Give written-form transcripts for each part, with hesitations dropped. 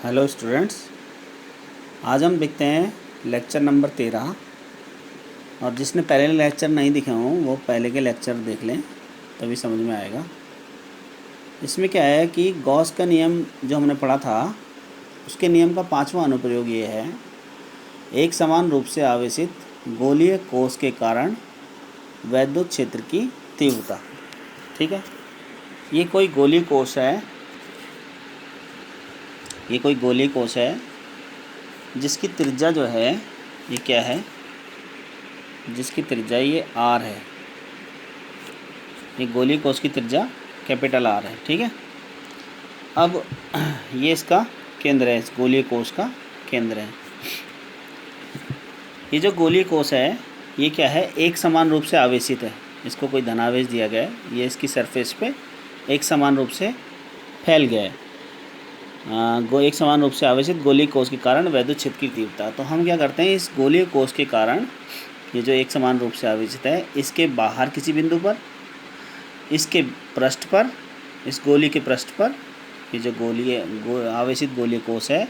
Hello students, आज हम देखते हैं लेक्चर नंबर 13। और जिसने पहले लेक्चर नहीं देखे हों वो पहले के लेक्चर देख लें, तभी समझ में आएगा। इसमें क्या है कि गॉस का नियम जो हमने पढ़ा था उसके नियम का पांचवा अनुप्रयोग ये है, एक समान रूप से आवेशित गोलीय कोश के कारण वैद्युत क्षेत्र की तीव्रता। ठीक है, ये कोई गोलीय कोश है, जिसकी त्रिज्या जो है ये क्या है, जिसकी त्रिज्या ये आर है। ये गोलीय कोश की त्रिज्या कैपिटल आर है। ठीक है, अब ये इसका केंद्र है, इस गोलीय कोश का केंद्र है। ये जो गोलीय कोश है ये क्या है, एक समान रूप से आवेशित है। इसको कोई धनावेश दिया गया है, ये इसकी सरफेस पे एक समान रूप से फैल गया है। एक समान रूप से आवेशित गोलीय कोश के कारण वैद्युत क्षेत्र की तीव्रता। तो हम क्या करते हैं, इस गोलीय कोश के कारण ये जो एक समान रूप से आवेशित है, इसके बाहर किसी बिंदु पर, इसके पृष्ठ पर, इस गोली के पृष्ठ पर, ये जो आवेशित गोलीय कोश है,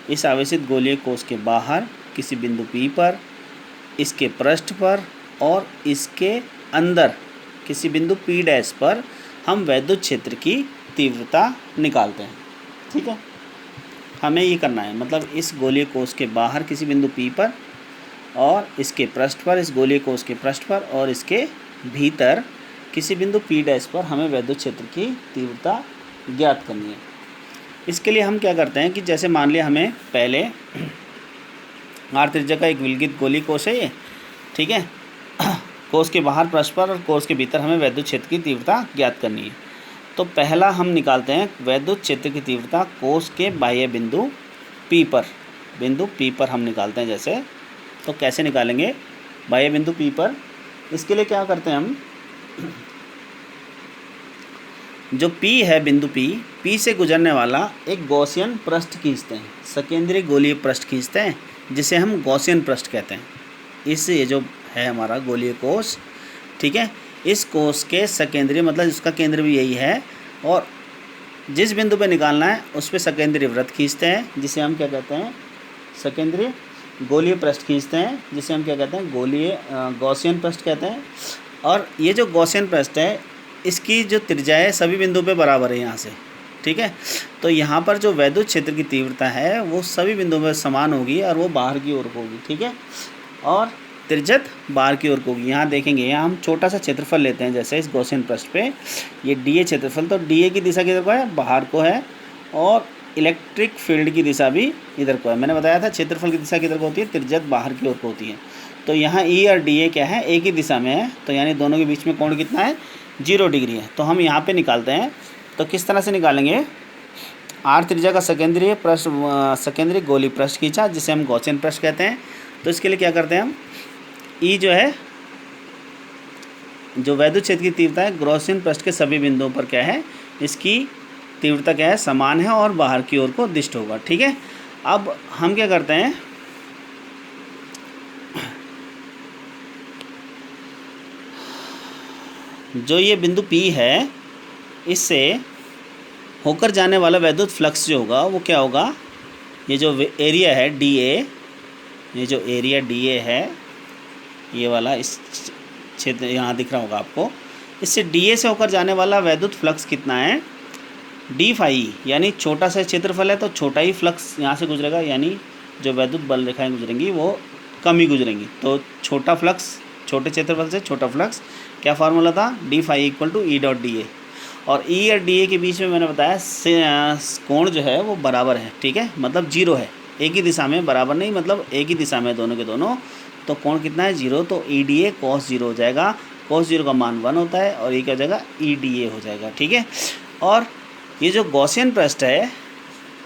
इस आवेशित गोलीय कोश के बाहर किसी बिंदु P पर, इसके पृष्ठ पर और इसके अंदर किसी बिंदु P' पर हम वैद्युत क्षेत्र की तीव्रता निकालते हैं। ठीक है, हमें ये करना है, मतलब इस गोलीय कोश के बाहर किसी बिंदु P पर और इसके पृष्ठ पर, इस गोलीय कोश के पृष्ठ पर और इसके भीतर किसी बिंदु P' पर हमें वैद्युत क्षेत्र की तीव्रता ज्ञात करनी है। इसके लिए हम क्या करते हैं कि जैसे मान लिया हमें पहले आर त्रिज्या का एक विलगित गोलीय कोश है ये, ठीक है, कोश के बाहर, पृष्ठ पर और कोश के भीतर हमें वैद्युत क्षेत्र की तीव्रता ज्ञात करनी है। तो पहला हम निकालते हैं वैद्युत क्षेत्र की तीव्रता कोश के बाह्य बिंदु P पर हम निकालते हैं। जैसे तो कैसे निकालेंगे, बाह्य बिंदु P पर, इसके लिए क्या करते हैं हम, जो P है बिंदु P से गुजरने वाला एक गॉसियन पृष्ठ खींचते हैं, सकेंद्रीय गोलीय पृष्ठ खींचते हैं, जिसे हम गॉसियन पृष्ठ कहते हैं। ये जो है हमारा गोलीय कोश, ठीक है, इस कोश के सकेंद्रीय, मतलब इसका केंद्र भी यही है, और जिस बिंदु पे निकालना है उस पे सकेंद्रीय वृत्त खींचते हैं, जिसे हम क्या कहते हैं, सकेंद्रीय गोलीय पृष्ठ खींचते हैं, जिसे हम क्या कहते हैं, गॉसियन पृष्ठ कहते हैं। और ये जो गॉसियन पृष्ठ है, इसकी जो त्रिज्या है सभी बिंदु पे बराबर है यहाँ से। ठीक है, तो यहाँ पर जो वैद्युत क्षेत्र की तीव्रता है वो सभी बिंदुओं में समान होगी और वो बाहर की ओर होगी। ठीक है, और त्रिज्यत बाहर की ओर होगी। यहाँ देखेंगे, यहाँ हम छोटा सा क्षेत्रफल लेते हैं, जैसे इस गॉसियन पृष्ठ पे ये DA क्षेत्रफल, तो DA की दिशा किधर को है, बाहर को है, और इलेक्ट्रिक फील्ड की दिशा भी इधर को है। मैंने बताया था क्षेत्रफल की दिशा किधर को होती है, त्रिज्यत बाहर की ओर को होती है। तो यहाँ E और DA क्या है, एक ही दिशा में है, तो यानी दोनों के बीच में कोण कितना है, 0 डिग्री है। तो हम यहाँ पर निकालते हैं, तो किस तरह से निकालेंगे, आर त्रिज्या का सकेंद्रीय गोलीय पृष्ठ खींचा, जिसे हम गॉसियन पृष्ठ कहते हैं। तो इसके लिए क्या करते हैं हम, E जो है, जो वैद्युत क्षेत्र की तीव्रता है गॉसियन पृष्ठ के सभी बिंदुओं पर क्या है, इसकी तीव्रता क्या है, समान है और बाहर की ओर को दिष्ट होगा। ठीक है, अब हम क्या करते हैं, जो ये बिंदु P है, इससे होकर जाने वाला वैद्युत फ्लक्स जो होगा वो क्या होगा, ये जो एरिया है DA, ये जो एरिया DA है, ये वाला इस क्षेत्र यहाँ दिख रहा होगा आपको, इससे DA से होकर जाने वाला वैद्युत फ्लक्स कितना है, d फाई, यानी छोटा सा क्षेत्रफल है तो छोटा ही फ्लक्स यहाँ से गुजरेगा, यानी जो वैद्युत बल रेखाएं गुजरेंगी वो कम ही गुजरेंगी। तो छोटा फ्लक्स, छोटे क्षेत्रफल से छोटा फ्लक्स, क्या फार्मूला था, d phi equal to E dot DA। और E और DA के बीच में मैंने बताया कोण जो है वो बराबर है। ठीक है, मतलब 0 है, एक ही दिशा में, बराबर नहीं मतलब एक ही दिशा में दोनों के दोनों। तो कोण कितना है, 0, तो EDA cos 0 हो जाएगा। cos 0 का मान 1 होता है और ये क्या हो जाएगा, EDA हो जाएगा। ठीक है, और ये जो गॉसियन पृष्ठ है,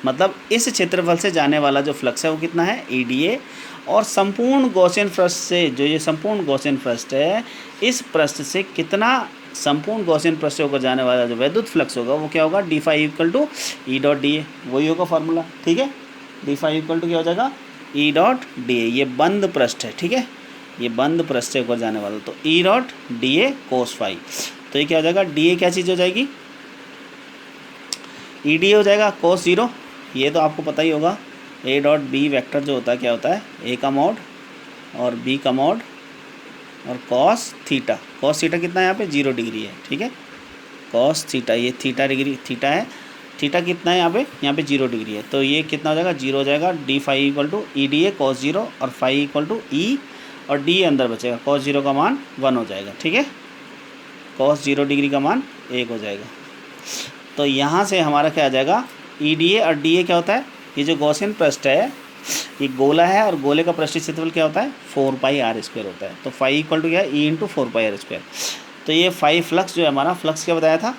मतलब इस क्षेत्रफल से जाने वाला जो फ्लक्स है वो कितना है, EDA। और संपूर्ण गॉसियन पृष्ठ से, जो ये संपूर्ण गॉसियन पृष्ठ है, इस पृष्ठ से कितना संपूर्ण गॉसियन पृष्ठ से होकर जाने वाला जो वैद्युत फ्लक्स होगा वो क्या होगा, d phi equal to E dot DA, वही होगा फार्मूला। ठीक है, d फाई इक्वल टू क्या हो जाएगा, E डॉट DA। ये बंद पृष्ठ है, ठीक है, ये बंद पृष्ठ से होकर जाने वाला, तो E dot DA cos phi. तो ये क्या हो जाएगा, DA क्या चीज़ हो जाएगी, EDA हो जाएगा cos 0, ये तो आपको पता ही होगा, ए डॉट बी वेक्टर जो होता है क्या होता है, ए का मॉड और बी का मॉड और कॉस थीटा। कॉस थीटा कितना है यहाँ पे 0 डिग्री है, ठीक है। कॉस थीटा, ये थीटा डिग्री थीटा है, थीटा कितना है यहाँ पे 0 डिग्री है, तो ये कितना हो जाएगा 0 हो जाएगा। D phi equal to E D A cos 0 और फाई इक्वल टू ई और डी अंदर बचेगा, कॉस 0 का मान 1 हो जाएगा, ठीक है। कॉस 0 डिग्री का मान 1 हो जाएगा। तो यहाँ से हमारा क्या आ जाएगा, ई डी ए और डी ए क्या होता है, ये जो गॉसियन पृष्ठ है ये गोला है और गोले का पृष्ठीय क्षेत्रफल क्या होता है 4 पाई आर स्क्वायर होता है। तो फाई इक्वल टू क्या है, E into 4 pi R square. तो ये फाई फ्लक्स जो है हमारा, फ्लक्स क्या बताया था,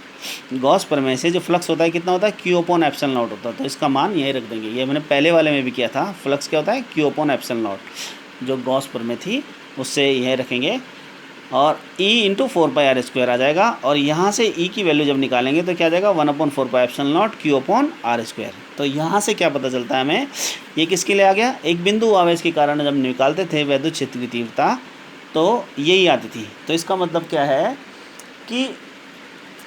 गॉस प्रमेय से जो फ्लक्स होता है कितना होता है, क्यू अपॉन एप्सिलॉन नॉट होता है। तो इसका मान यही रख देंगे, ये मैंने पहले वाले में भी किया था। फ्लक्स क्या होता है, क्यू अपॉन एप्सिलॉन नॉट, जो गॉस प्रमेय थी उससे यही रखेंगे। और E into 4 pi R square आ जाएगा, और यहाँ से E की वैल्यू जब निकालेंगे तो क्या आ जाएगा 1/4 pi epsilon naught Q upon R square. तो यहाँ से क्या पता चलता है हमें, ये किसके लिए आ गया, एक बिंदु आवेश के कारण जब निकालते थे वैद्युत क्षेत्र की तीव्रता तो यही आती थी। तो इसका मतलब क्या है कि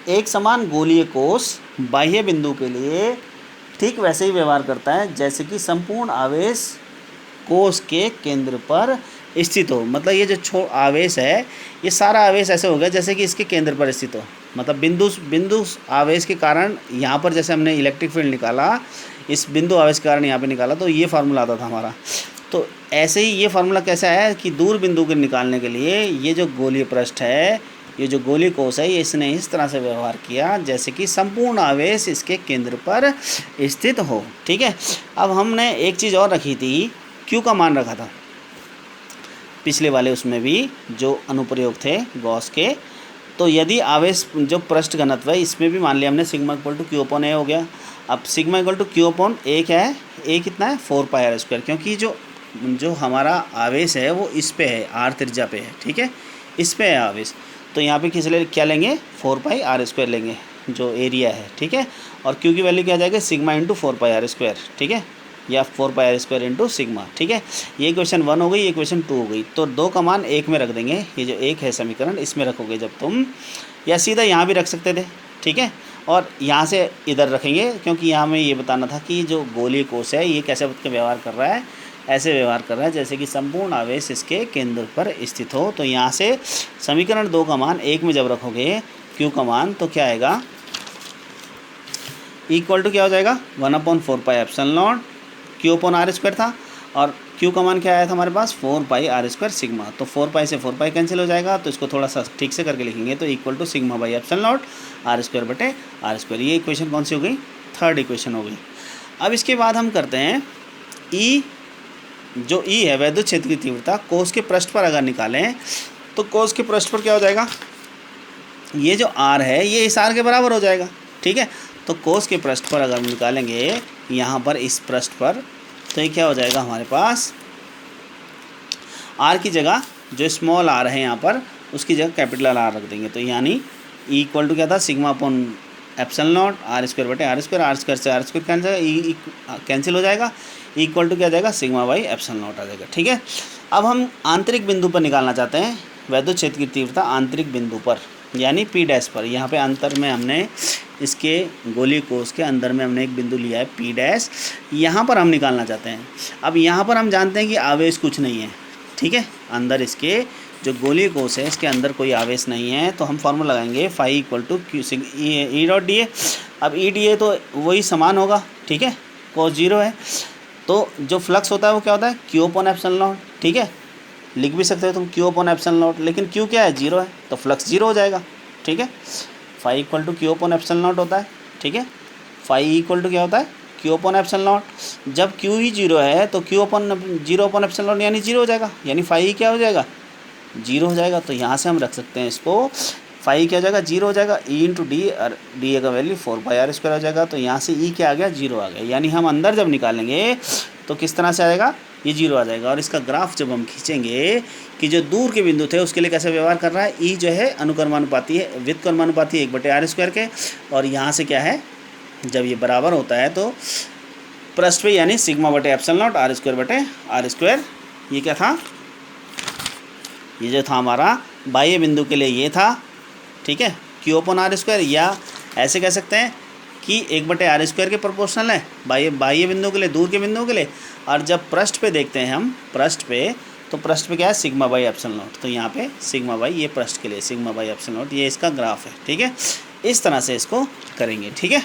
एक समान गोलीय कोश बाह्य बिंदु के लिए ठीक वैसे ही व्यवहार करता है जैसे कि संपूर्ण आवेश कोश के केंद्र पर स्थित हो। मतलब ये जो आवेश है, ये सारा आवेश ऐसे हो गया जैसे कि इसके केंद्र पर स्थित हो। मतलब बिंदु आवेश के कारण यहाँ पर जैसे हमने इलेक्ट्रिक फील्ड निकाला, इस बिंदु आवेश के कारण यहाँ पे निकाला, तो ये फार्मूला आता था हमारा। तो ऐसे ही ये फार्मूला कैसे आया कि दूर बिंदु के निकालने के लिए ये जो गोलीय पृष्ठ है, ये जो गोलीय कोश है, ये इसने इस तरह से व्यवहार किया जैसे कि संपूर्ण आवेश इसके केंद्र पर स्थित हो, ठीक है। अब हमने एक चीज़ और रखी थी, क्यू का मान रखा था पिछले वाले उसमें भी जो अनुप्रयोग थे गॉस के। तो यदि आवेश जो पृष्ठ घनत्व है इसमें भी मान लिया हमने sigma equal to Q upon A हो गया। अब sigma equal to Q upon A क्या है, ए कितना है 4 पाई आर स्क्वायर, क्योंकि जो हमारा आवेश है वो इस पे है, आर त्रिज्या पे है, ठीक है, इस पे है आवेश। तो यहाँ पे किस ले क्या लेंगे 4 पाई आर स्क्वायर लेंगे जो एरिया है, ठीक है। और क्यू की वैल्यू क्या आ जाएगी sigma into 4 pi R square, ठीक है, या 4 pi R square into sigma, ठीक है। ये इक्वेशन 1 हो गई, ये इक्वेशन 2 हो गई। तो 2 का मान 1 में रख देंगे, ये जो 1 है समीकरण इसमें रखोगे जब तुम, या सीधा यहाँ भी रख सकते थे, ठीक है। और यहाँ से इधर रखेंगे क्योंकि यहाँ में ये बताना था कि जो गोलीय कोश है ये कैसे व्यवहार कर रहा है, ऐसे व्यवहार कर रहा है जैसे कि संपूर्ण आवेश इसके केंद्र पर स्थित हो। तो यहाँ से समीकरण 2 का मान 1 में जब रखोगे क्यू का मान, तो क्या आएगा इक्वल टू क्या हो जाएगा 1/4 pi epsilon naught Q upon R square था, और क्यू का मान क्या आया था हमारे पास 4 पाई आर स्क्वायर सिग्मा। तो 4 पाई से 4 पाई कैंसिल हो जाएगा, तो इसको थोड़ा सा ठीक से करके लिखेंगे तो equal to sigma by epsilon naught R square बटे आर स्क्वायर। ये इक्वेशन कौन सी हो गई, थर्ड इक्वेशन हो गई। अब इसके बाद हम करते हैं ई, जो ई है वैद्युत क्षेत्र की तीव्रता कोश के पृष्ठ पर अगर निकालें तो कोश के पृष्ठ पर क्या हो जाएगा, ये जो आर है ये इस आर के बराबर हो जाएगा, ठीक है। तो कोश के पृष्ठ पर अगर हम निकालेंगे यहाँ पर इस पृष्ठ पर, तो ये क्या हो जाएगा हमारे पास आर की जगह जो स्मॉल आर है यहाँ पर उसकी जगह कैपिटल आर रख देंगे। तो यानी ई इक्वल टू क्या था sigma upon epsilon naught R square बटे आर स्क्वायर, आर स्क्वायर से आर स्क्वायर कैंसिल हो जाएगा, इक्वल टू क्या आ जाएगा सिग्मा बाई एप्सिलॉन नॉट आ जाएगा, ठीक है। अब हम आंतरिक बिंदु पर निकालना चाहते हैं वैद्युत क्षेत्र की तीव्रता आंतरिक बिंदु पर, यानी पी डैश पर। यहाँ पे अंतर में हमने इसके गोलीय कोश के अंदर में हमने एक बिंदु लिया है पी डैश, यहाँ पर हम निकालना चाहते हैं। अब यहाँ पर हम जानते हैं कि आवेश कुछ नहीं है, ठीक है, अंदर इसके जो गोलीय कोश है इसके अंदर कोई आवेश नहीं है। तो हम फॉर्मूला लगाएंगे phi equal to Q sig E dot D A. अब ई डी ए तो वही समान होगा, ठीक है, कोस 0 है। तो जो फ्लक्स होता है वो क्या होता है क्यू अपॉन एप्सिलॉन नॉट, ठीक है, लिख भी सकते हो तुम क्यू अपॉन एप्सिलॉन नॉट, लेकिन क्यू क्या है 0 है तो फ्लक्स 0 हो जाएगा, ठीक है। Phi equal to Q upon epsilon naught होता है, ठीक है। फाई इक्वल टू क्या होता है क्यू अपॉन एप्सिलॉन नॉट। जब क्यू ही 0 है तो Q upon 0 upon epsilon not यानी 0 हो जाएगा, यानी फाई क्या हो जाएगा 0 हो जाएगा। तो यहाँ से हम रख सकते हैं इसको, फाई क्या हो जाएगा 0 हो जाएगा, ई इंटू डी, और डी ए का वैल्यू 4 पाई आर स्क्वायर हो जाएगा। तो यहाँ से ई क्या आ गया 0 आ गया, यानी हम अंदर जब निकालेंगे तो किस तरह से आएगा ये 0 आ जाएगा। और इसका ग्राफ जब हम खींचेंगे कि जो दूर के बिंदु थे उसके लिए कैसे व्यवहार कर रहा है, ई जो है अनुक्रमानुपाती है, व्युत्क्रमानुपाती 1 बटे आर स्क्वायर के, और यहाँ से क्या है जब ये बराबर होता है तो पृष्ठ पे यानी सिग्मा बटे एप्सिलॉन नॉट आर स्क्वायर बटे आर स्क्वायर। ये क्या था, ये जो था हमारा बाह्य बिंदु के लिए ये था, ठीक है, क्यू अपॉन आर स्क्वायर, या ऐसे कह सकते हैं कि 1/r² के प्रोपोर्शनल है बाह्य बिंदु के लिए, दूर के बिंदु के लिए। और जब पृष्ठ पे देखते हैं हम, पृष्ठ पे क्या है, सिग्मा बाई एप्सिलॉन नॉट। तो यहाँ पे सिग्मा बाई, ये पृष्ठ के लिए सिग्मा बाई एप्सिलॉन नॉट, ये इसका ग्राफ है। ठीक है, इस तरह से इसको करेंगे। ठीक है,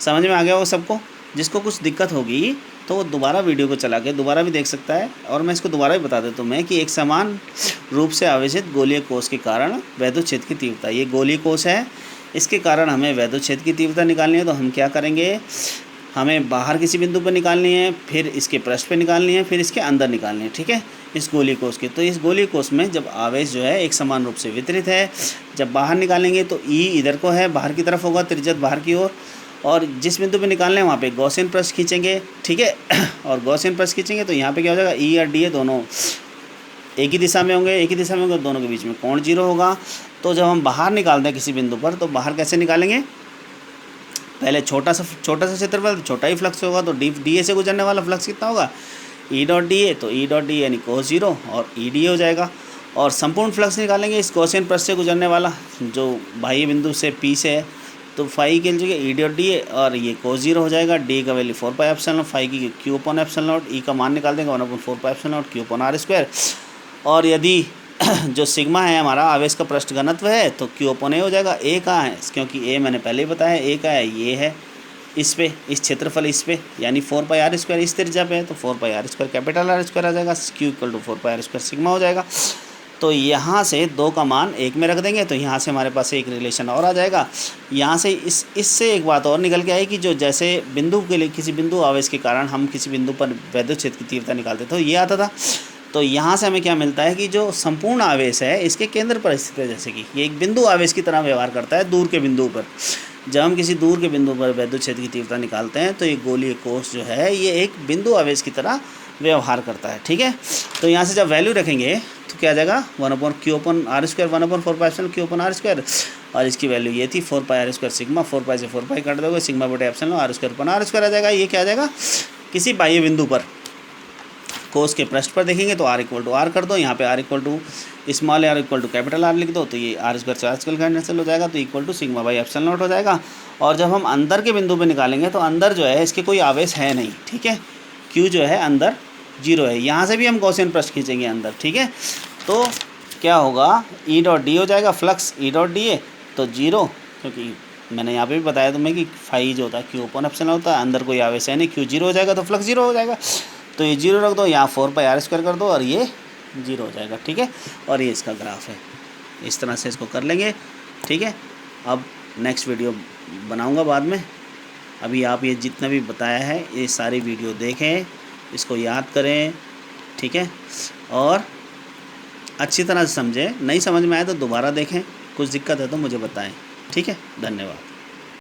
समझ में आ गया वो सबको? जिसको कुछ दिक्कत होगी तो वो दोबारा वीडियो को चला के दोबारा भी देख सकता है। और मैं इसको दोबारा भी बता देता हूँ मैं कि एक समान रूप से आवेशित गोलीय कोश के कारण वैद्युत क्षेत्र की तीव्रता, ये गोलीय कोश है, इसके कारण हमें वैद्युत क्षेत्र की तीव्रता निकालनी है। तो हम क्या करेंगे, हमें बाहर किसी बिंदु पर निकालनी है, फिर इसके पृष्ठ पे निकालनी है, फिर इसके अंदर निकालनी है। ठीक है, इस गोलीय कोश के। तो इस गोलीय कोश में जब आवेश जो है एक समान रूप से वितरित है, जब बाहर निकालेंगे तो ई इधर को है, बाहर की तरफ होगा, त्रिज्यत बाहर की ओर। और जिस बिंदु पे निकालना है वहाँ पे गॉसियन पृष्ठ खींचेंगे। ठीक है, और गॉसियन पृष्ठ खींचेंगे तो यहाँ पे क्या हो जाएगा, ई और डी दोनों एक ही दिशा में होंगे, दोनों के बीच में कोण 0 होगा। तो जब हम बाहर निकालते हैं किसी बिंदु पर, तो बाहर कैसे निकालेंगे, पहले छोटा सा क्षेत्रफल, तो छोटा ही फ्लक्स होगा। तो डी ए से गुजरने वाला फ्लक्स कितना होगा, ई डॉट डी ए। तो ई डॉट डी यानी कोस 0 और ई डी हो जाएगा। और संपूर्ण फ्लक्स निकालेंगे इस गॉसियन पृष्ठ से गुजरने वाला, जो बाह्य बिंदु से पी से है। तो फाई के लिए ई डॉट डी ए और ये कोस 0 हो जाएगा। डी का value 4 pi epsilon naught, phi की Q upon epsilon naught, E का मान निकाल देंगे 1/4 pi epsilon naught, Q upon r²। और यदि जो सिग्मा है हमारा आवेश का पृष्ठ घनत्व है, तो क्यू अपॉन ए हो जाएगा। ए कहाँ है, क्योंकि ए मैंने पहले ही बताया, ए का है, ये है इस पे, इस क्षेत्रफल इस पे, यानी 4 पाई r² इस त्रिज्या पे है। तो 4 पाई r² कैपिटल R² आ जाएगा, Q equal to 4 pi r² sigma हो जाएगा। तो यहाँ से 2 का मान 1 में रख देंगे, तो यहाँ से हमारे पास एक रिलेशन और आ जाएगा। यहाँ से इससे एक बात और निकल के आएगी, जो जैसे बिंदु के लिए किसी बिंदु आवेश के कारण हम किसी बिंदु पर वैद्युत क्षेत्र की तीव्रता निकालते तो ये आता था। तो यहाँ से हमें क्या मिलता है कि जो संपूर्ण आवेश है इसके केंद्र पर स्थित है, जैसे कि ये एक बिंदु आवेश की तरह व्यवहार करता है दूर के बिंदु पर। जब हम किसी दूर के बिंदु पर वैद्युत क्षेत्र की तीव्रता निकालते हैं तो ये गोलीय कोश जो है ये एक बिंदु आवेश की तरह व्यवहार करता है। ठीक है, तो यहाँ से जब वैल्यू रखेंगे तो क्या आ जाएगा, 1/q upon r², 1/4 pi epsilon q upon r²। और इसकी वैल्यू ये थी 4 पाई r² सिग्मा, 4 पाई से 4 पाई काट दोगे, सिग्मा बटे एप्सिलॉन r² अपॉन r² आ जाएगा। ये क्या आ जाएगा, किसी बाह्य बिंदु पर कोस के पृष्ठ पर देखेंगे तो r इक्वल टू r कर दो, यहाँ पे r equal to small r equal to capital R लिख दो, तो ये r² से r² कैंसिल हो जाएगा, तो equal to sigma by epsilon naught हो जाएगा। और जब हम अंदर के बिंदु पे निकालेंगे तो अंदर जो है इसके कोई आवेश है नहीं। ठीक है, q जो है अंदर 0 है। यहाँ से भी हम गॉसियन पृष्ठ खींचेंगे अंदर। ठीक है, तो क्या होगा, ई डॉट डी हो जाएगा, फ्लक्स ई डॉट डी ए तो 0, क्योंकि मैंने यहाँ पे भी बताया तुम्हें कि फाई जो होता है क्यू अपॉन एप्सिलॉन होता है, अंदर कोई आवेश है नहीं, क्यू 0 हो जाएगा तो फ्लक्स 0 हो जाएगा। तो ये 0 रख दो, यहाँ 4 पाई r² कर दो और ये 0 हो जाएगा। ठीक है, और ये इसका ग्राफ है, इस तरह से इसको कर लेंगे। ठीक है, अब नेक्स्ट वीडियो बनाऊंगा बाद में। अभी आप ये जितना भी बताया है ये सारी वीडियो देखें, इसको याद करें। ठीक है, और अच्छी तरह से समझें, नहीं समझ में आए तो दोबारा देखें, कुछ दिक्कत है तो मुझे बताएं। ठीक है, धन्यवाद।